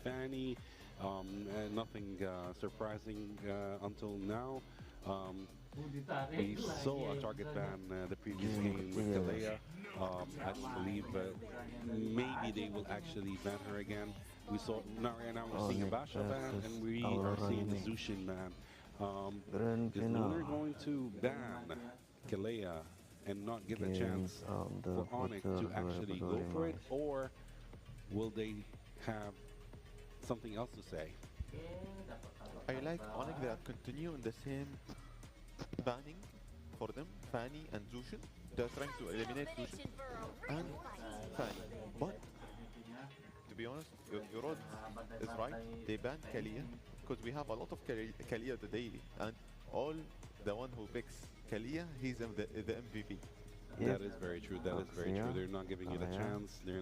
Fanny. And nothing surprising until now. We saw a target ban the previous game with Kalea. I don't believe maybe they will actually ban her again. We saw now right now we're seeing a Onic Basha ban and versus we are Aurora seeing a ini Zushin ban. grand Is Lunar final going to ban Kalea and not give a games chance the for Onic Future to actually go for it, 2025. or will they have something else to say? I like Onic they are continuing the same banning for them, Fanny and Zushin. They're trying to eliminate Zushin and Fanny. But to be honest, your Rod is right. They banned Kalia because we have a lot of Kalia today, and all the one who picks Kalia, he's the MVP. That is very true. That is very true. They're not giving it a Kalea. chance. They're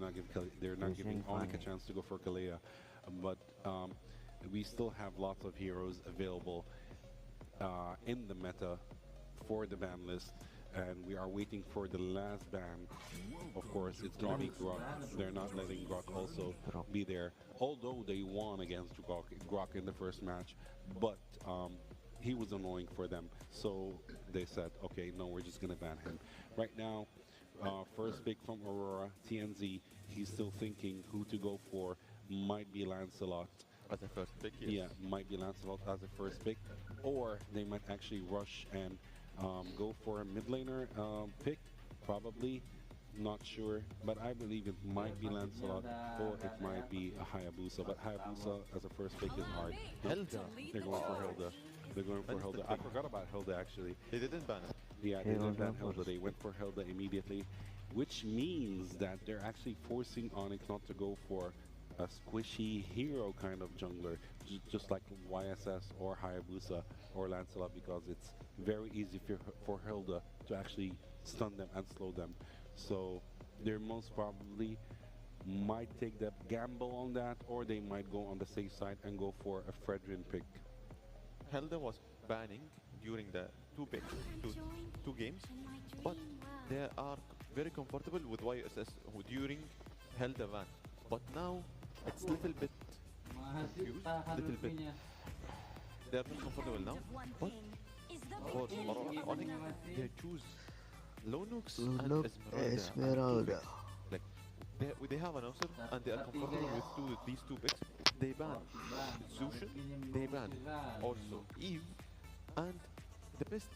not giving Onic a chance to go for Kalea. But we still have lots of heroes available in the meta for the ban list, and we are waiting for the last ban. Of course, it's going to be Grok. They're not letting Grok also be there, although they won against Grok in the first match, but he was annoying for them, so they said, okay, no, we're just going to ban him. Right now, first pick from Aurora, TNZ, he's still thinking who to go for. Might be Lancelot. As a first pick, yes. Yeah, might be Lancelot as a first pick, or they might actually rush and go for a mid laner pick, probably. Not sure, but I believe it might be Lancelot or it might be a Hayabusa. But Hayabusa as a first pick is hard. Hilda. They're going for Hilda. They're going for Hilda. I forgot about Hilda actually. They didn't ban it. Yeah, they didn't ban Hilda Hilda. They went for Hilda immediately, which means that they're actually forcing Onic not to go for a squishy hero kind of jungler, just like YSS or Hayabusa or Lancelot, because it's very easy for Hilda to actually stun them and slow them. So they most probably might take that gamble on that, or they might go on the safe side and go for a Fredrin pick. Hilda was banning during the two games, but they are very comfortable with YSS during Hilda ban. But now it's a little bit confused, little bit. They are not comfortable now, but for Onic, they choose Lonux and Esmeralda. Like they have an answer and they are comfortable with these two picks. They ban Zushin, they ban also Eve, and the best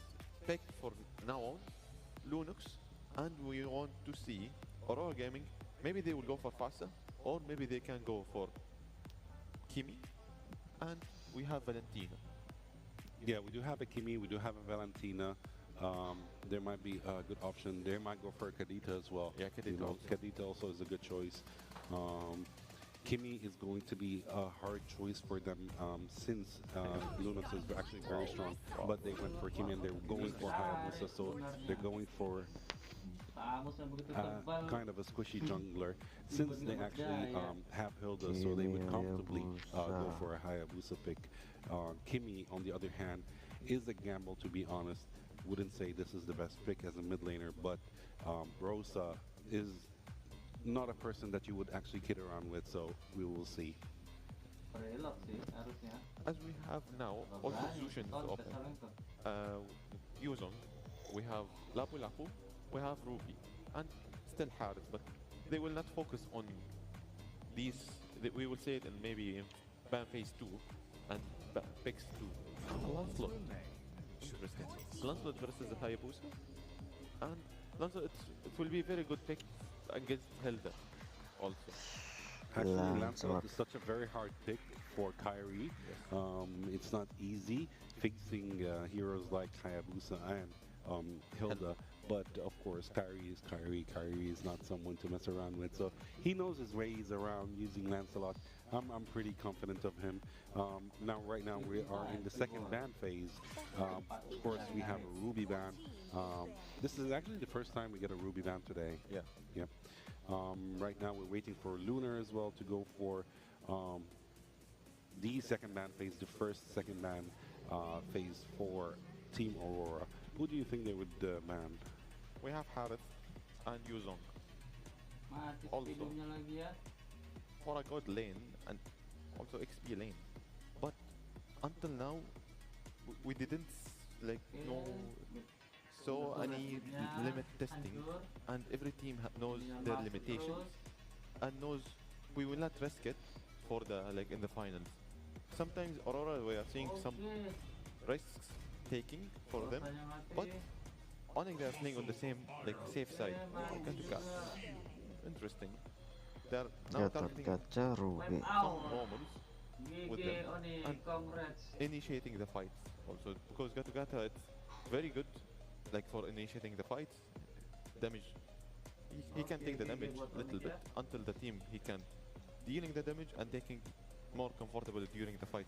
pick for now on, Lunux, and we want to see Aurora Gaming. Maybe they will go for Fasa, or maybe they can go for Kimi, and we have Valentina. Yeah, we do have a Kimi, we do have a Valentina. There might be a good option. They might go for Kadita as well. Yeah, Kadita also. Kadita also is a good choice. Kimi is going to be a hard choice for them since Lunux is actually very strong. But they went for Kimi and they're going for Hayabusa, so they're going for kind of a squishy jungler, since they actually have Hilda, so they would comfortably go for a Hayabusa pick. Kimi, on the other hand, is a gamble, to be honest. Wouldn't say this is the best pick as a mid laner, but Rosa is not a person that you would actually kid around with, so we will see. As we have now, also Zushin is open. Yuzong, we have Lapu Lapu, we have Ruby, and still Harith, but they will not focus on these. We will say it in maybe in ban phase 2 and picks 2. Lancelot. Interesting. Lancelot versus the Hayabusa, and Lancelot, it will be a very good pick against Hilda also. Actually, Lancelot is such a very hard pick for Kairi. It's not easy facing heroes like Hayabusa and Hilda, but of course Kairi is Kairi. Kairi is not someone to mess around with, so he knows his ways around using Lancelot. I'm pretty confident of him. Right now we are in the second ban phase. Of course, we have a Ruby ban. This is actually the first time we get a Ruby ban today. Yeah. Yeah. Right now we're waiting for Lunar as well to go for the second ban phase, the second ban phase for Team Aurora. Who do you think they would ban? We have Harith and Yuzong. Also, for a god lane, and also XP lane. But until now, we didn't like know saw any limit testing, and every team knows their limitations and knows we will not risk it for the like in the finals. Sometimes Aurora we are seeing some risks taking for them, but Onic they are playing on the same like safe side. Interesting. They're now targeting Gacha rugi. some moments with them and initiating the fights also because Gata it's very good like for initiating the fights damage he can take the damage little bit until the team he can dealing the damage and taking more comfortable during the fight.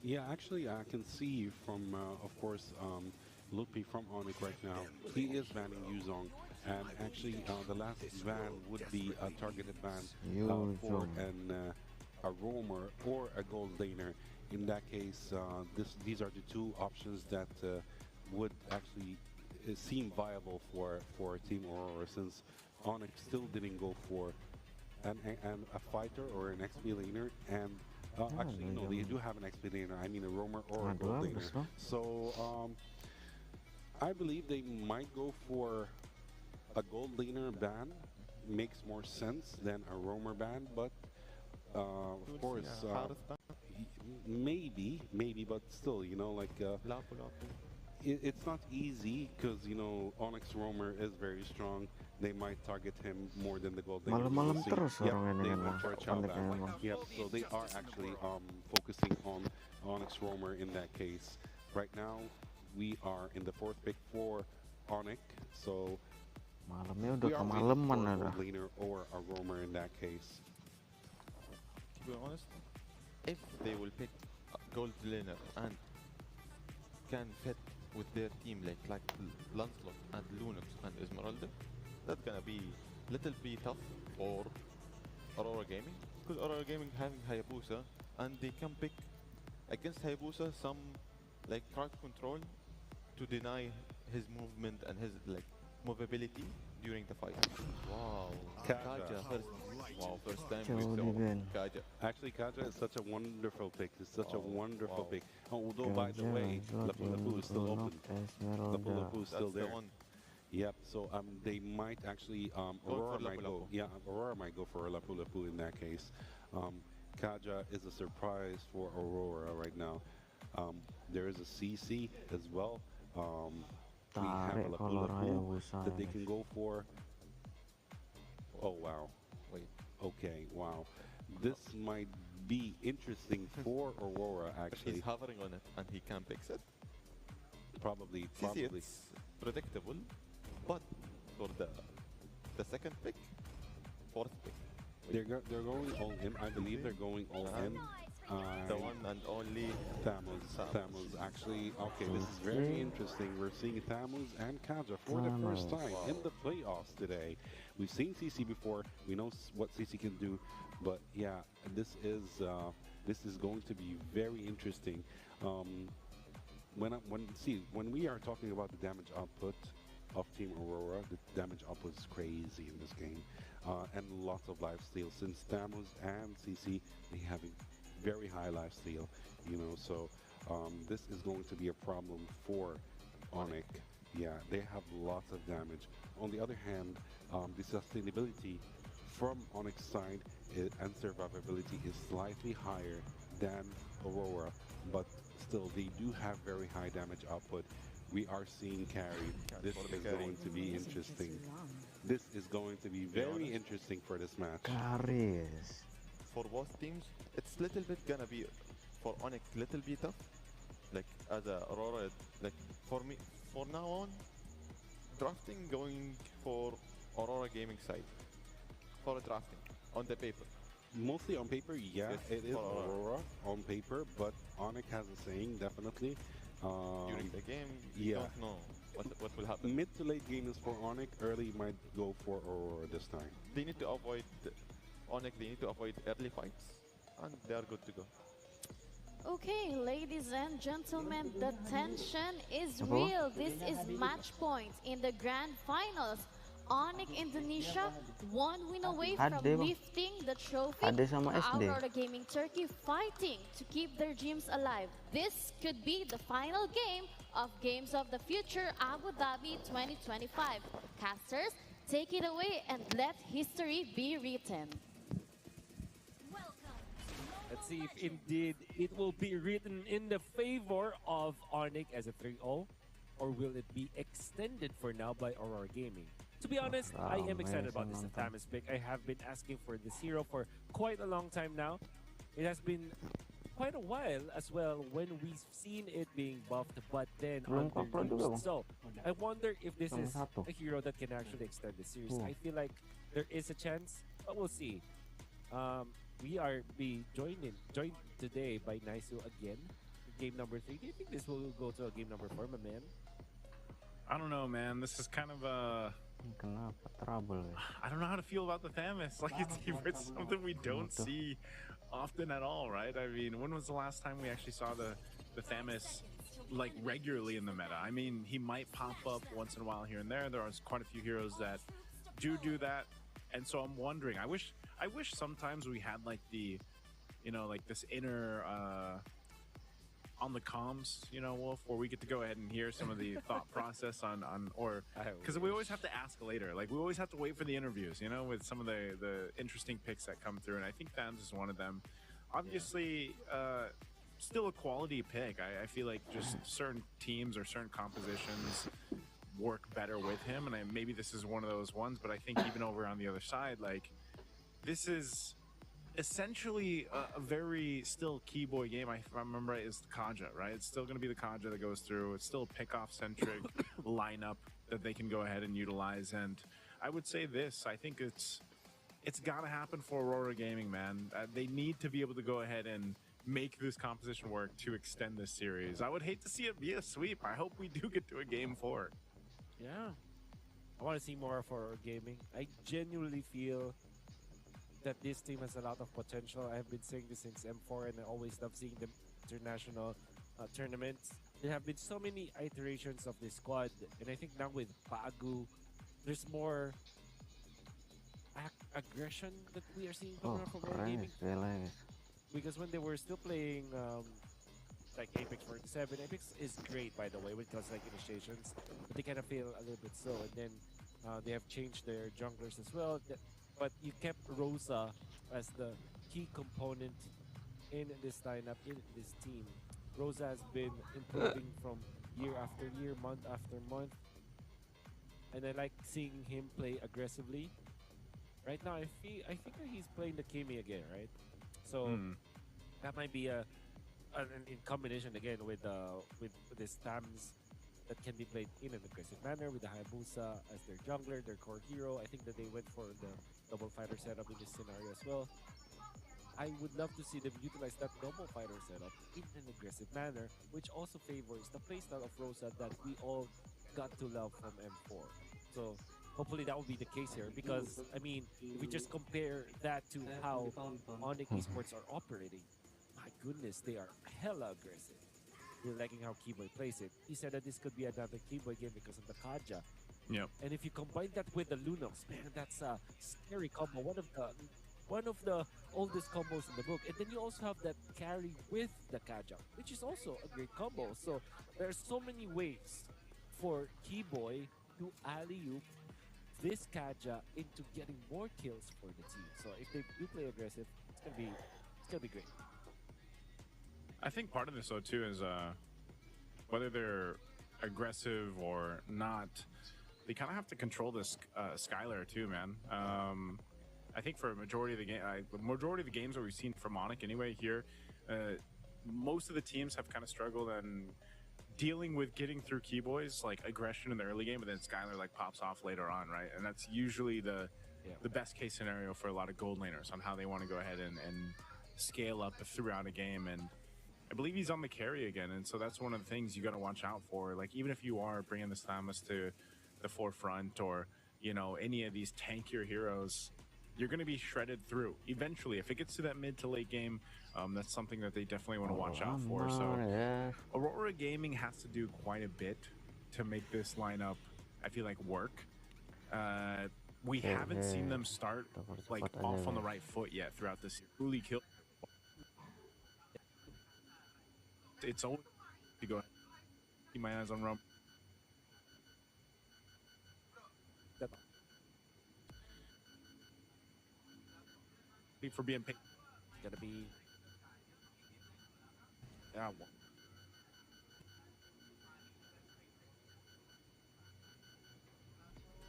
Yeah, actually, I can see from, of course, Lupi from Onic right now. He is banning Yuzong, and actually, the last ban would be a targeted ban for a roamer or a gold laner. In that case, these are the two options that would actually seem viable for Team Aurora, since Onic still didn't go for a fighter or an XP laner, and actually no, they do have an XP laner. I mean a roamer or a gold laner. So I believe they might go for a gold laner ban. Makes more sense than a roamer ban, but of course maybe, but still, you know, like it's not easy because, you know, Onyx roamer is very strong. They might target him more than the gold laner. Malam-malam terus Yep, orang ini they memang. went for a chow Onic ban. memang. Yep, so they are actually focusing on Onyx roamer in that case. Right now, we are in the fourth pick for Onic, so Malamnya udah we are waiting kemalaman for a ada. gold laner or a roamer in that case. To be honest, if they will pick a gold laner and can fit with their team like Lancelot and Lunux and Esmeralda, that's gonna be little bit tough for Aurora Gaming, because Aurora Gaming having Hayabusa and they can pick against Hayabusa some like crowd control to deny his movement and his like movability during the fight. Wow, Kaja first time we saw Kaja. Actually, Kaja is such a wonderful pick. It's such a wonderful pick. Although, by the way, Lapu Lapu is still open. Lapu Lapu is still there. Yep. So they might actually Aurora might go. Yeah, Aurora might go for a Lapu Lapu in that case. Kaja is a surprise for Aurora right now. There is a CC as well. We have a Lapu Lapu that they can go for. Oh wow. Wait. Okay, wow. This might be interesting for Aurora actually. He's hovering on it and he can fix it. Probably. It's predictable, but for the second pick, fourth pick, They're going all in. I believe they're going all in. the one and only Thamuz actually. Okay, this is very interesting. We're seeing Thamuz and Kaja for the first time in the playoffs today. We've seen CC before. We know what CC can do, but yeah, this is going to be very interesting. When we are talking about the damage output of Team Aurora, the damage output is crazy in this game, and lots of lifesteal. Since Thamuz and CC, they have a very high lifesteal, you know, so this is going to be a problem for Onic. Yeah, they have lots of damage. On the other hand, the sustainability from Onic's side and survivability is slightly higher than Aurora, but still they do have very high damage output. We are seeing carry. This is going to be interesting. This is going to be very interesting for this match. Karis. for both teams. It's little bit gonna be for Onic little bit tough. Like as a Aurora, like for me, for now on, drafting going for Aurora Gaming side for drafting on the paper. Mostly on paper, yeah, Yes, it is for Aurora. Aurora on paper, but Onic has a saying, definitely. During the game, you yeah. don't know what will happen. Mid to late game is for Onic, early might go for Aurora this time. They need to avoid Onic. They need to avoid early fights, and they are good to go. Okay, ladies and gentlemen, the tension is real. This is match point in the grand finals Onic Indonesia, one win away from Ade, Bang. lifting the trophy. Ade sama SD. Aurora Gaming Turkey fighting to keep their dreams alive. This could be the final game of Games of the Future Abu Dhabi 2025. Casters, take it away and let history be written. Let's see if indeed it will be written in the favor of Onic as a 3-0, or will it be extended for now by Aurora Gaming? To be honest, I am excited about this Thames pick. I have been asking for this hero for quite a long time now. It has been quite a while as well when we've seen it being buffed, but then underused. So I wonder if this is a hero that can actually extend the series. I feel like there is a chance, but we'll see. We are joined today by Naisu again. Game number 3. Do you think this will go to a game number 4, my man? I don't know, man. This is kind of a... I don't know how to feel about the Thames. Like, it's something we don't see often at all, right? I mean, when was the last time we actually saw the Thames like regularly in the meta? I mean, he might pop up once in a while here and there. There are quite a few heroes that do that, and so I'm wondering. I wish sometimes we had like the, like this inner on the comms, Wolf, where we get to go ahead and hear some of the thought process or because we always have to ask later. Like, we always have to wait for the interviews, with some of the interesting picks that come through, and I think Thames is one of them. Obviously, still a quality pick. I feel like just certain teams or certain compositions work better with him, and maybe this is one of those ones, but I think even over on the other side, like, this is essentially a very still keyboy game. If I remember right, is the Kaja, right? It's still going to be the Kaja that goes through. It's still a pick-off centric lineup that they can go ahead and utilize. And I would say this, I think it's got to happen for Aurora Gaming, man. They need to be able to go ahead and make this composition work to extend this series. I would hate to see it be a sweep. I hope we do get to a game 4. Yeah. I want to see more for Aurora Gaming. I genuinely feel that this team has a lot of potential. I have been saying this since M4, and I always love seeing them international tournaments. There have been so many iterations of this squad, and I think now with Bagu, there's more aggression that we are seeing coming from Aurora Gaming. Because when they were still playing like Apex 47, Apex is great, by the way, when it comes to like initiations, but they kind of feel a little bit slow, and then they have changed their junglers as well. But you kept Rosa as the key component in this lineup, in this team. Rosa has been improving from year after year, month after month. And I like seeing him play aggressively. Right now, I think that he's playing the Kimi again, right? So that might be in combination again with this Thames that can be played in an aggressive manner with the Hayabusa as their jungler, their core hero. I think that they went for the double fighter setup in this scenario as well. I would love to see them utilize that double fighter setup in an aggressive manner, which also favors the playstyle of Rosa that we all got to love from M4. So hopefully that will be the case here, because I mean, if we just compare that to how Onic esports are operating, my goodness, they are hella aggressive. We're liking how Keyboy plays it. He said that this could be another Keyboy game because of the Kaja. Yep. And if you combine that with the Lunox, man, that's a scary combo. One of the oldest combos in the book. And then you also have that carry with the Kaja, which is also a great combo. So there are so many ways for Keyboy to alley-oop this Kaja into getting more kills for the team. So if they do play aggressive, it's gonna be great. I think part of this though too is whether they're aggressive or not, they kind of have to control this Skylar too, man. I think for a majority of the games that we've seen from Onic anyway here, most of the teams have kind of struggled and dealing with getting through Keyboys like aggression in the early game, but then Skylar like pops off later on, right? And that's usually the best case scenario for a lot of gold laners on how they want to go ahead and scale up throughout a game. And I believe he's on the carry again, and so that's one of the things you got to watch out for. Like, even if you are bringing the Thames to the forefront, or any of these tankier heroes, you're going to be shredded through eventually. If it gets to that mid to late game, that's something that they definitely want to watch out for. So Aurora Gaming has to do quite a bit to make this lineup, I feel like, work. We haven't seen them start like off on the right foot yet throughout this truly kill. It's always to go. Keep my eyes on Rum. For being paid. Gonna be. Yeah.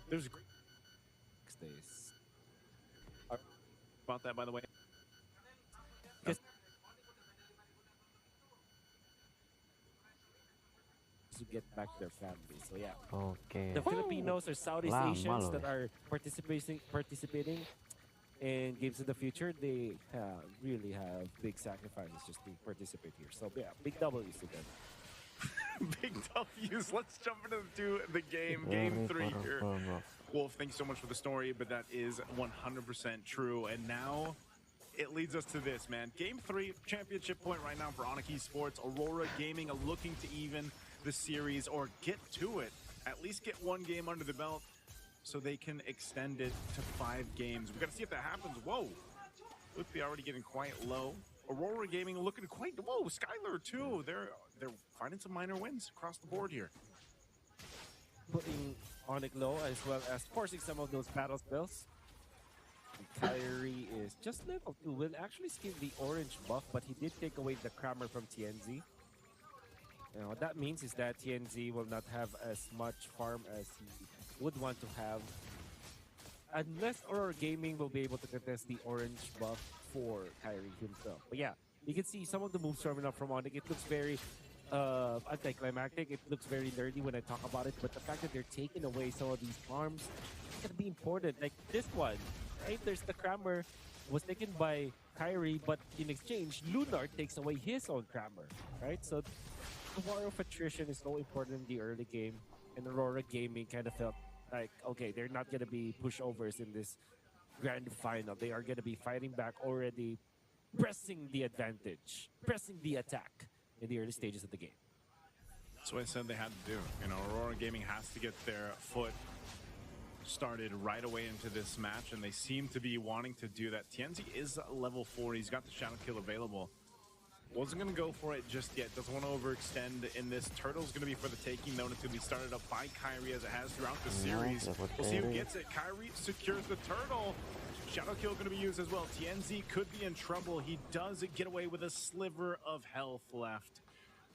There's days. About that, by the way. To get back their family. So yeah. Okay. The Filipinos or Southeast Asians that are participating in games in the future, they really have big sacrifices just to participate here. So yeah, big W's to them. Big W's. Let's jump into the game. Game 3 here. Wolf, thank you so much for the story, but that is 100% true. And now it leads us to this, man. Game 3, championship point right now for Onic Esports. Aurora Gaming are looking to even the series or get to it. At least get one game under the belt so they can extend it to 5 games. We got to see if that happens. Whoa. Would be already getting quite low. Aurora Gaming looking quite, whoa, Skylar too. They're finding some minor wins across the board here. Putting Onic low as well as forcing some of those battle spells. Kairi is just level 2. Will actually skip the orange buff, but he did take away the Crammer from TNZ. Now, what that means is that TNZ will not have as much farm as he would want to have. Unless Aurora Gaming will be able to contest the orange buff for Kairi himself. But yeah, you can see some of the moves coming up from Onic. It looks very anticlimactic. It looks very nerdy when I talk about it. But the fact that they're taking away some of these farms is going to be important. Like this one, right? There's the Crammer was taken by Kairi, but in exchange, Lunar takes away his own Crammer, right? So the war of attrition is so important in the early game. And Aurora Gaming kind of felt like, okay, they're not going to be pushovers in this grand final. They are going to be fighting back already, pressing the advantage, pressing the attack in the early stages of the game. That's what I said they had to do. You know, Aurora Gaming has to get their foot started right away into this match, and they seem to be wanting to do that. TNZ is level 4. He's got the Shadow Kill available. Wasn't going to go for it just yet. Doesn't want to overextend in this. Turtle's going to be for the taking, though, and it's going to be started up by Kairi as it has throughout the series. We'll see who gets it. Kairi secures the turtle. Shadow Kill going to be used as well. TNZ could be in trouble. He does get away with a sliver of health left.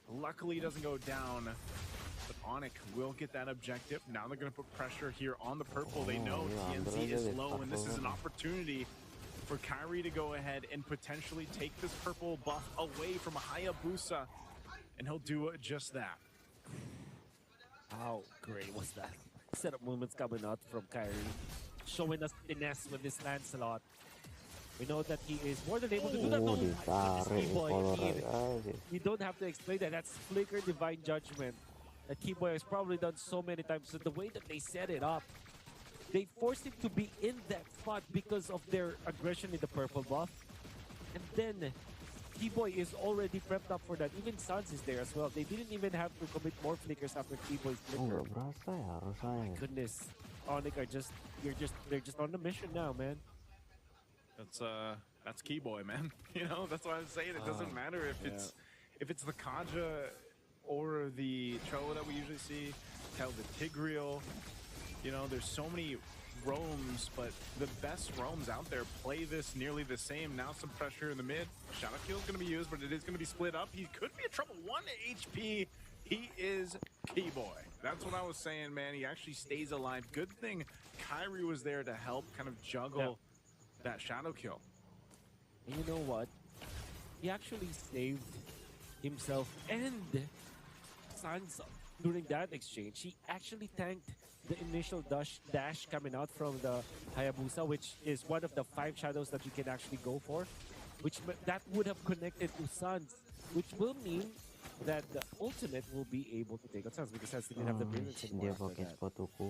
Luckily, he doesn't go down. But Onic will get that objective. Now they're going to put pressure here on the purple. They know TNZ is low, and this is an opportunity for Kairi to go ahead and potentially take this purple buff away from Hayabusa, and he'll do just that. How great was that? Setup movements coming out from Kairi, showing us finesse with this Lancelot. We know that he is more than able to do that. No, you don't have to explain that. That's Flicker Divine Judgment. That Keyboy has probably done so many times. So the way that they set it up, they forced him to be in that spot because of their aggression in the purple buff. And then Keyboy is already prepped up for that. Even Sans is there as well. They didn't even have to commit more flickers after Keyboy's flicker. My goodness. Onic are they're just on the mission now, man. That's Keyboy, man. You know, that's why I'm saying it doesn't matter if it's the Kaja or the Cho that we usually see, tell the Tigreal. You know, there's so many roams, but the best roams out there play this nearly the same. Now some pressure in the mid. Shadow Kill is going to be used, but it is going to be split up. He could be in trouble. 1 HP. He is Keyboy. That's what I was saying, man. He actually stays alive. Good thing Kairi was there to help kind of juggle that Shadow Kill. And you know what? He actually saved himself and Sansa during that exchange. He actually tanked the initial dash coming out from the Hayabusa, which is one of the 5 shadows that you can actually go for, that would have connected to Sans, which will mean that the ultimate will be able to take on Sans because Sans didn't have the brilliance anymore after that.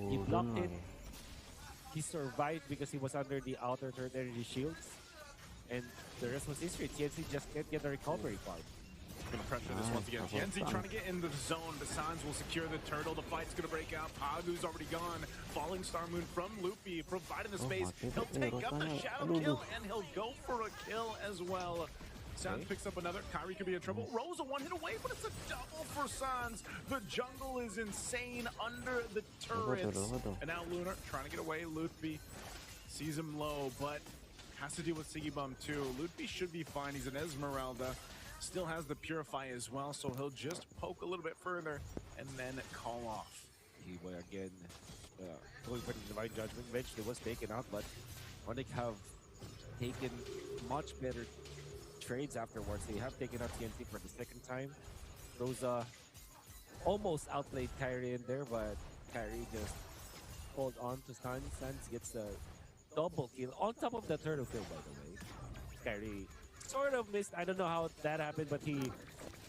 He blocked it. He survived because he was under the outer third energy shields, and the rest was history. TNC just can't get a recovery farm. Gonna pressure this once again. Tienzi trying to get in the zone. The Sans will secure the turtle. The fight's gonna break out. Pagu's already gone. Falling Star Moon from Loopy, providing the space. He'll take up the shadow kill, and he'll go for a kill as well. Sans picks up another. Kairi could be in trouble. Rosa one hit away, but it's a double for Sans. The jungle is insane under the turrets. And now Lunar trying to get away. Loopy sees him low, but has to deal with Siggy Bum too. Loopy should be fine. He's an Esmeralda. Still has the Purify as well, so he'll just poke a little bit further and then call off. Kiboy again going for the Divine Judgment. Eventually was taken out, but Onic have taken much better trades afterwards. They have taken out TNT for the second time. Rosa almost outplayed Kairi in there, but Kairi just hold on to Sans. Sans gets the double kill on top of the turtle kill, by the way. Kairi sort of missed. I don't know how that happened, but he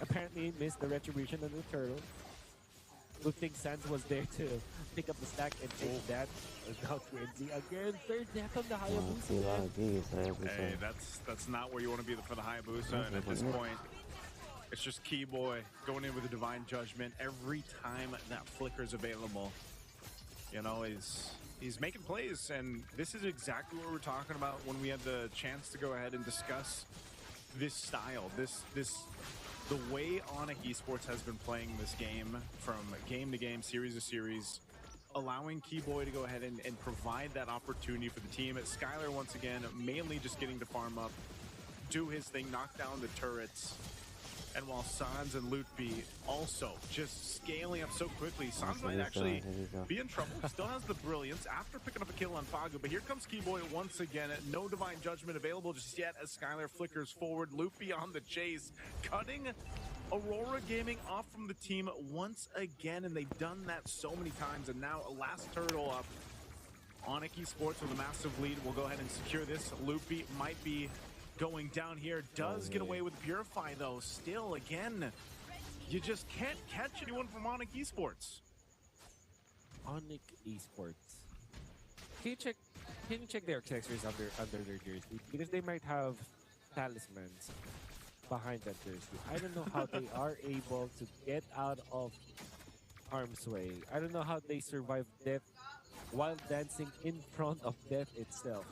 apparently missed the retribution on the turtle. Good thing Sans was there to pick up the stack and take that. Now TNT again, third death on the Hayabusa. Hey, that's not where you want to be for the Hayabusa, and at this point, it's just Kiboy going in with a Divine Judgment every time that flicker's available. You know, he's making plays, and this is exactly what we're talking about when we had the chance to go ahead and discuss this style, the way Onic Esports has been playing this game from game to game, series to series, allowing Kiboy to go ahead and provide that opportunity for the team. Skylar, once again, mainly just getting to farm up, do his thing, knock down the turrets. And while Sans and Lootby also just scaling up so quickly, Sans might actually be in trouble. Still has the brilliance after picking up a kill on Fagu, but here comes Kiboy once again. No Divine Judgment available just yet as Skylar flickers forward. Loopy on the chase, cutting Aurora Gaming off from the team once again, and they've done that so many times. And now a last turtle up. Onic Esports with a massive lead will go ahead and secure this. Loopy might be going down here, does get away with Purify though. Still, again, you just can't catch anyone from Onic Esports. Onic Esports. Can you check their accessories under their jersey? Because they might have talismans behind that jersey. I don't know how they are able to get out of harm's way. I don't know how they survive death while dancing in front of death itself.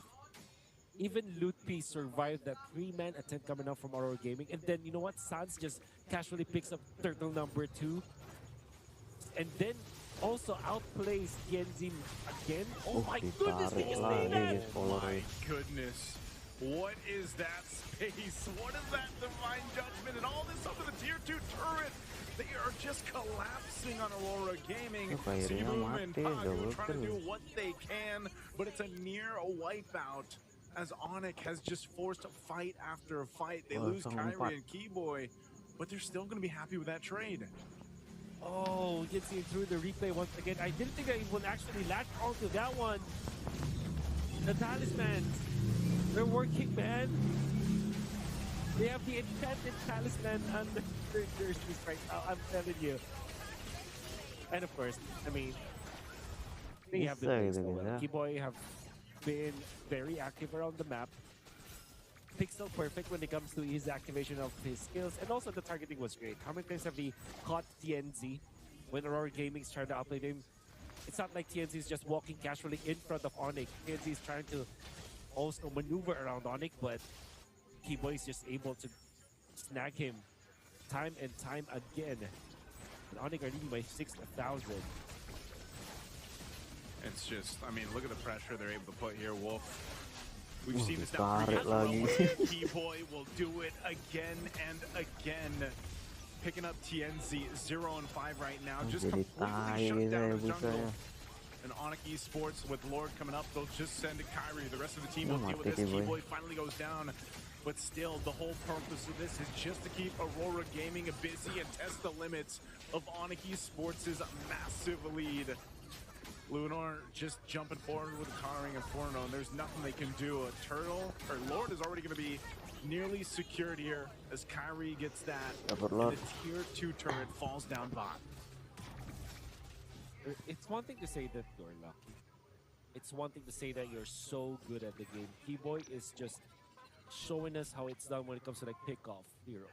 Even Lootby survived that 3-man attempt coming out from Aurora Gaming. And then, you know what? Sans just casually picks up turtle number 2. And then also outplays Tianzi again. Oh my goodness, they just made that! Oh my goodness. What is that space? What is that Divine Judgment? And all this up to the tier 2 turret. They are just collapsing on Aurora Gaming. Sivu and Pagu trying to do what they can, but it's a near wipeout, as Onic has just forced fight after fight. They lose Kairi and Kiboy, but they're still going to be happy with that trade. Oh, you can see through the replay once again. I didn't think I would actually latch onto that one. The talismans, they're working, man. They have the enchanted talisman under their jerseys right now, I'm telling you. And of course, I mean, they have the Kiboy have been very active around the map. Pixel perfect when it comes to his activation of his skills, and also the targeting was great. How many times have we caught TNZ when Aurora Gaming's trying to outplay him? It's not like TNZ is just walking casually in front of Onic. TNZ is trying to also maneuver around Onic, but Kiboy is just able to snag him time and time again. And Onic are leading by 6,000. It's just, I mean, look at the pressure they're able to put here, Wolf. We've seen this now 3 years. Kiboy will do it again and again. Picking up TNZ 0 and 5 right now. Just completely shut down the jungle. And Onic Esports with Lord coming up, they'll just send to Kairi. The rest of the team will deal with this. Kiboy finally goes down. But still, the whole purpose of this is just to keep Aurora Gaming busy and test the limits of Onic Esports' massive lead. Lunar just jumping forward with Kairi and Forno, and there's nothing they can do. A turtle, or Lord is already going to be nearly secured here as Kairi gets that. And the tier 2 turret falls down bot. It's one thing to say that you're lucky. It's one thing to say that you're so good at the game. Kiboy is just showing us how it's done when it comes to like pick-off heroes.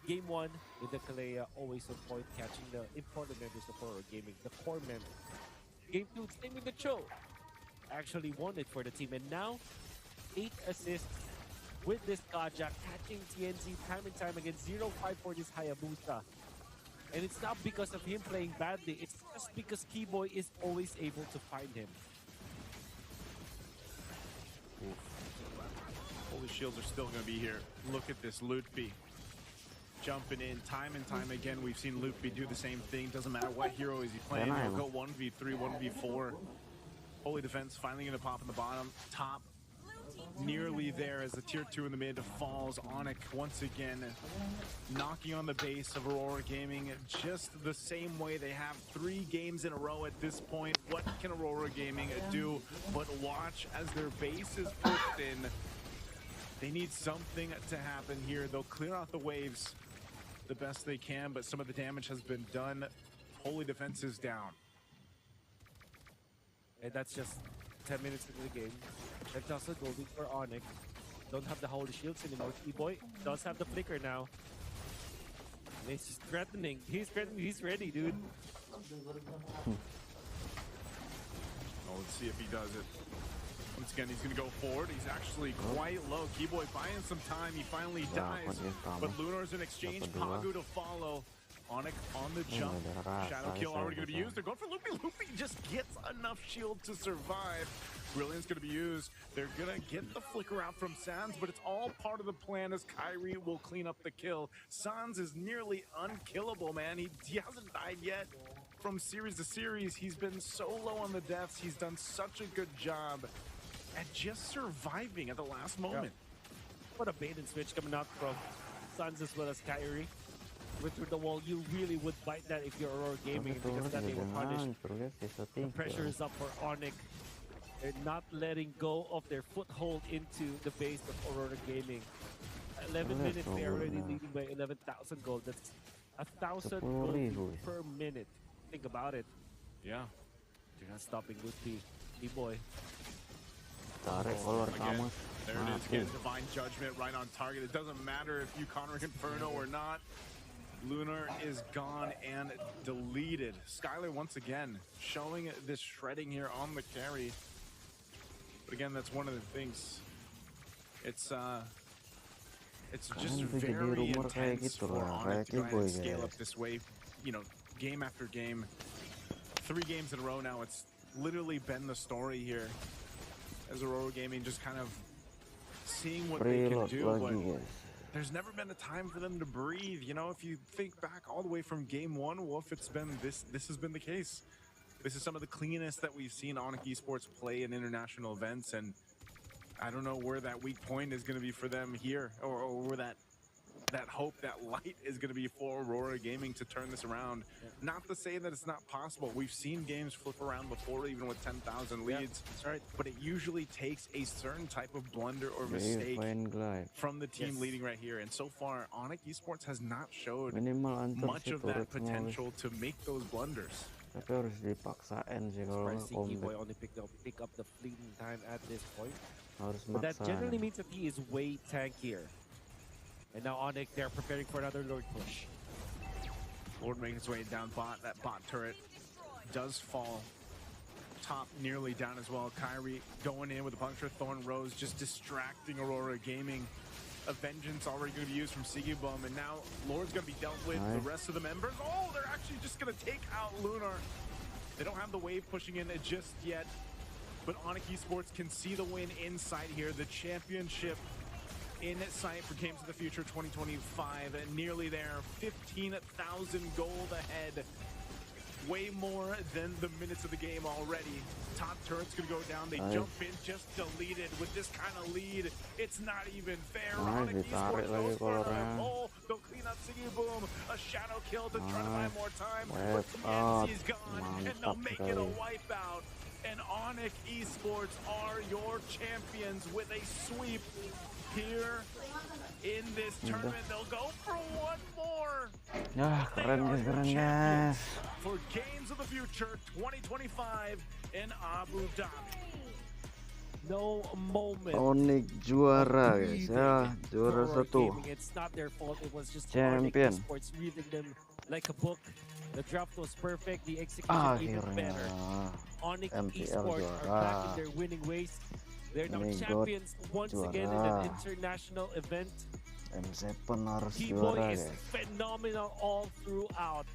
Game 1 with the Kalea always on point, catching the important members of Aurora Gaming, the core members. Game 2, same with the Cho. Actually won it for the team. And now, 8 assists with this Kajak, catching TNZ time and time again. 0-5 for this Hayabusa. And it's not because of him playing badly. It's just because Keyboy is always able to find him. Holy shields are still going to be here. Look at this Lutfi. Jumping in time and time again. We've seen Lutfi do the same thing. Doesn't matter what hero is he playing. He'll go 1v3, 1v4. Holy defense finally going to pop in the bottom. Top nearly there as the tier 2 in the mid falls. Onic once again knocking on the base of Aurora Gaming just the same way. They have 3 games in a row at this point. What can Aurora Gaming do but watch as their base is pushed in? They need something to happen here. They'll clear out the waves the best they can, but some of the damage has been done. Holy defense is down. And that's just 10 minutes into the game. Left also golding for Onic. Don't have the holy shields anymore. Keyboy does have the flicker now. And he's threatening. He's threatening. He's ready, dude. Oh, let's see if he does it. Once again, he's going to go forward. He's actually quite low. Keyboy buying some time. He finally dies. But Lunar's in exchange. Pagu to follow. Onic on the jump. Shadow kill already going to be used. They're going for Loopy. Loopy just gets enough shield to survive. Brilliant's going to be used. They're going to get the flicker out from Sans, but it's all part of the plan as Kairi will clean up the kill. Sans is nearly unkillable, man. He hasn't died yet. From series to series, he's been so low on the deaths. He's done such a good job at just surviving at the last moment. Yeah. What a bait and switch coming out from Sans as well as Kairi. With through the wall, you really would bite that if you're Aurora Gaming because then they will punish. The pressure is up for Onic. They're not letting go of their foothold into the base of Aurora Gaming. 11 minutes, they're already leading by 11,000 gold. That's 1,000 gold per minute. Think about it. Yeah. They're not stopping Lutfi. B-boy. There it is again, Divine Judgment right on target. It doesn't matter if you Conquer Inferno or not. Lunar is gone and deleted. Skylar once again showing this shredding here on the carry. But again, that's one of the things. It's just very intense for Onic to try and scale up this way. You know, game after game. 3 games in a row now. It's literally been the story here. As Aurora Gaming just kind of seeing what they can do, but there's never been a time for them to breathe. You know, if you think back all the way from game 1, Wolf, it's been this has been the case. This is some of the cleanest that we've seen Onic Esports play in international events, and I don't know where that weak point is going to be for them here, or where that hope, that light is going to be for Aurora Gaming to turn this around. Yeah. Not to say that it's not possible. We've seen games flip around before, even with 10,000 leads. Yeah, that's right. But it usually takes a certain type of blunder or mistake from the team leading right here. And so far, Onic Esports has not showed much of that potential to make those blunders. Tapi harus dipaksain sih kalau Keyboy only pick up the fleeting time at this point. But that generally means that he is way tankier. And now Onic, they're preparing for another Lord push. Lord making his way down bot. That bot turret does fall. Top nearly down as well. Kairi going in with a puncture. Thorn Rose just distracting Aurora Gaming. A vengeance already going to be used from Sigibum. And now Lord's going to be dealt with. The rest of the members. Oh, they're actually just going to take out Lunar. They don't have the wave pushing in just yet. But Onic Esports can see the win in sight here. The championship in sight for Games of the Future 2025, nearly there, 15,000 gold ahead. Way more than the minutes of the game already. Top turret's gonna go down, they jump in, just deleted with this kind of lead. It's not even fair. Onic Esports goes for another pull. They'll clean up Sigibum, a shadow kill to try to buy more time, but TNC's gone, and they'll make it a wipeout. And Onic Esports are your champions with a sweep here in this tournament. They'll go for one more. Keren guys. For Games of the Future 2025 in Abu Dhabi. no moment. Onic juara guys ya, juara satu. It's not their fault. It was just Champion. Onic Esports reading them like a book. The draft was perfect. The execution even Akhirnya better. Onic MPL Esports are juara. back in their winning ways. They're now Ini champions once again in juara. an international event. M7 harus T-Boy juara is guys. phenomenal all throughout.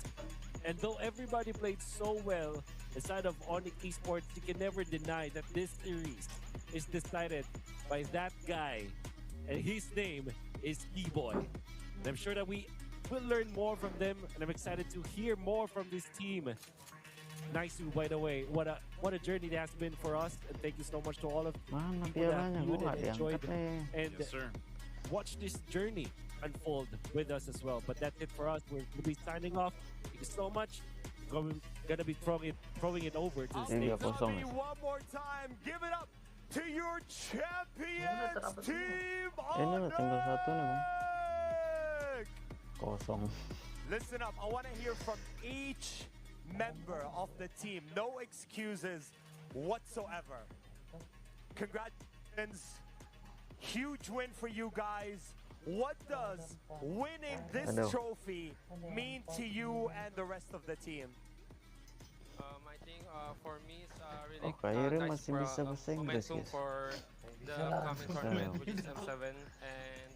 And though everybody played so well inside of Onic Esports, you can never deny that this series is decided by that guy. And his name is T-Boy. And I'm sure that we will learn more from them, and I'm excited to hear more from this team. Nice, by the way. What a journey it has been for us, and thank you so much to all of Mana people that pialanya? viewed Gua nggak and enjoyed diangkat nih. and Yes, sir. watch this journey unfold with us as well. But that's it for us. We'll be signing off. Thank you so much. Gonna be throwing it over to the stage. 3-0. One more time, give it up to your champions, Team Ini lah tinggal satu nih bang. Onic. Kosong. Listen up, I want to hear from each member of the team. No excuses whatsoever. Congratulations. Huge win for you guys. What does winning this trophy mean to you and the rest of the team? I think for me it's really Kairi nice masih bisa bahasa Inggris momentum guys. for the upcoming tournament, which is M7, and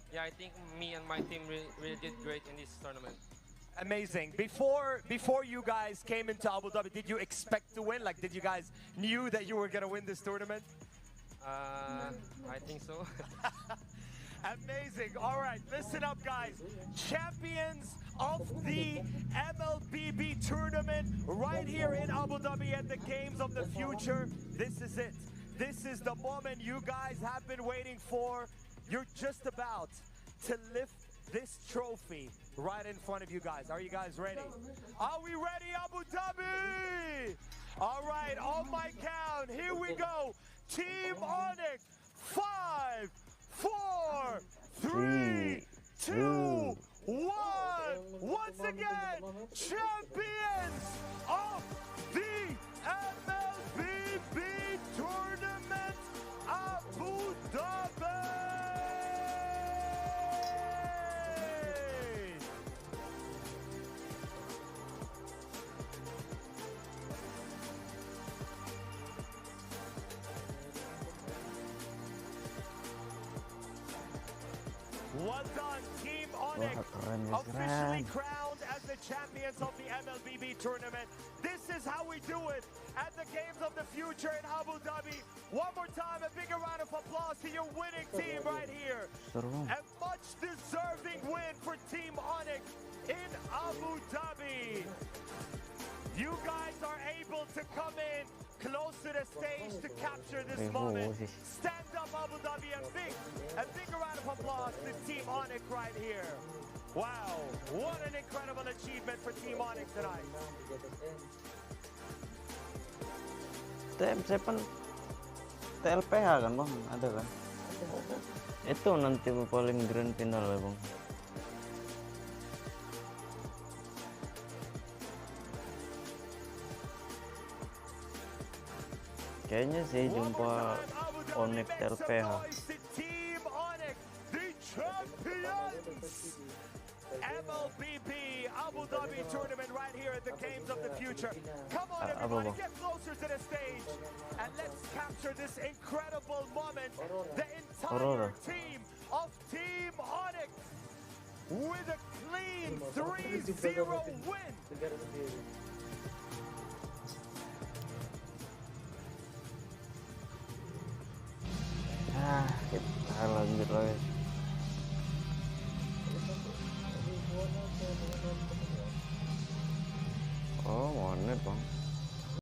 yeah, I think me and my team really did great in this tournament. Amazing. Before you guys came into Abu Dhabi, did you expect to win? Like, did you guys knew that you were gonna win this tournament? I think so. Amazing. All right, listen up, guys. Champions of the MLBB tournament right here in Abu Dhabi at the Games of the Future. This is it. This is the moment you guys have been waiting for. You're just about to lift this trophy right in front of you guys. Are you guys ready? Are we ready, Abu Dhabi? All right, on my count, here we go. Team Onic, 5, 4, 3, 2, 1. Once again, champions of the MLBB tournament, Abu Dhabi. Well done, Team Onic, officially crowned as the champions of the MLBB tournament. This is how we do it at the Games of the Future in Abu Dhabi. One more time, a bigger round of applause to your winning team right here. A much deserving win for Team Onic in Abu Dhabi. You guys are able to come in close to the stage to capture this moment. Stand up, Abu Dhabi, and a bigger round of applause to Team Onic right here. Wow, what an incredible achievement for Team Onic tonight. TM7 TLPH kan bang, ada kan? Itu nanti paling grand final ya bang. Kayaknya sih jumpa Onic TLPH. Team Onic, the champions! MLBB Abu Dhabi tournament right here at the Games of the Future. Come on, everybody, get closer to the stage and let's capture this incredible moment. The entire Aurora. team of Team Onic with a clean 3-0 win. Kita lanjut lagi. Oh, monet bang.